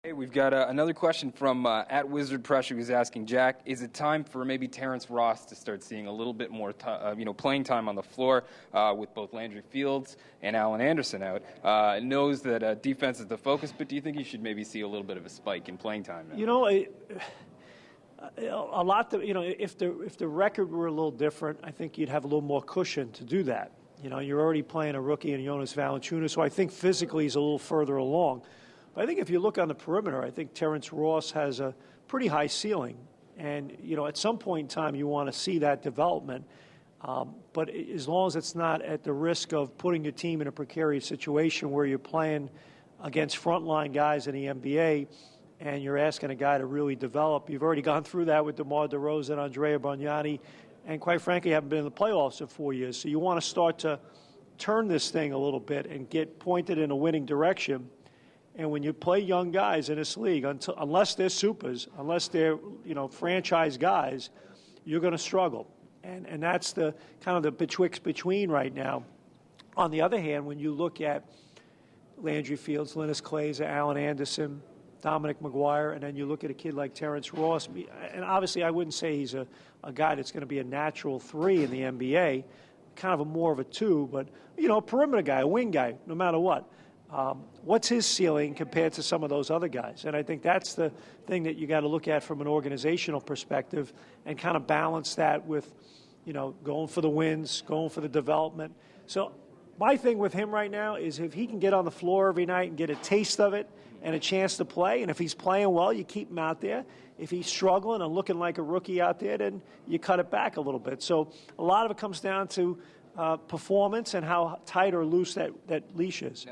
Hey, we've got another question from at Wizard Pressure, who's asking, Jack, is it time for maybe Terrence Ross to start seeing a little bit more playing time on the floor with both Landry Fields and Allen Anderson out? Knows that defense is the focus, but do you think he should maybe see a little bit of a spike in playing time now? You know, a lot. If the record were a little different, I think you'd have a little more cushion to do that. You know, you're already playing a rookie in Jonas Valanciunas, so I think physically he's a little further along. But I think if you look on the perimeter, I think Terrence Ross has a pretty high ceiling. And, you know, at some point in time you want to see that development. But as long as it's not at the risk of putting your team in a precarious situation where you're playing against frontline guys in the NBA and you're asking a guy to really develop. You've already gone through that with DeMar DeRozan and Andrea Bargnani, and quite frankly haven't been in the playoffs in 4 years. So you want to start to turn this thing a little bit and get pointed in a winning direction. And when you play young guys in this league, unless they're supers, unless they're franchise guys, you're going to struggle. And that's the kind of the betwixt between right now. On the other hand, when you look at Landry Fields, Linus Clays, Allen Anderson, Dominic McGuire, and then you look at a kid like Terrence Ross, and obviously I wouldn't say he's a guy that's going to be a natural 3 in the NBA, kind of a more of a 2, but, a perimeter guy, a wing guy, no matter what. What's his ceiling compared to some of those other guys? And I think that's the thing that you got to look at from an organizational perspective and kind of balance that with, going for the wins, going for the development. So my thing with him right now is if he can get on the floor every night and get a taste of it and a chance to play, and if he's playing well, you keep him out there. If he's struggling and looking like a rookie out there, then you cut it back a little bit. So a lot of it comes down to performance and how tight or loose that leash is.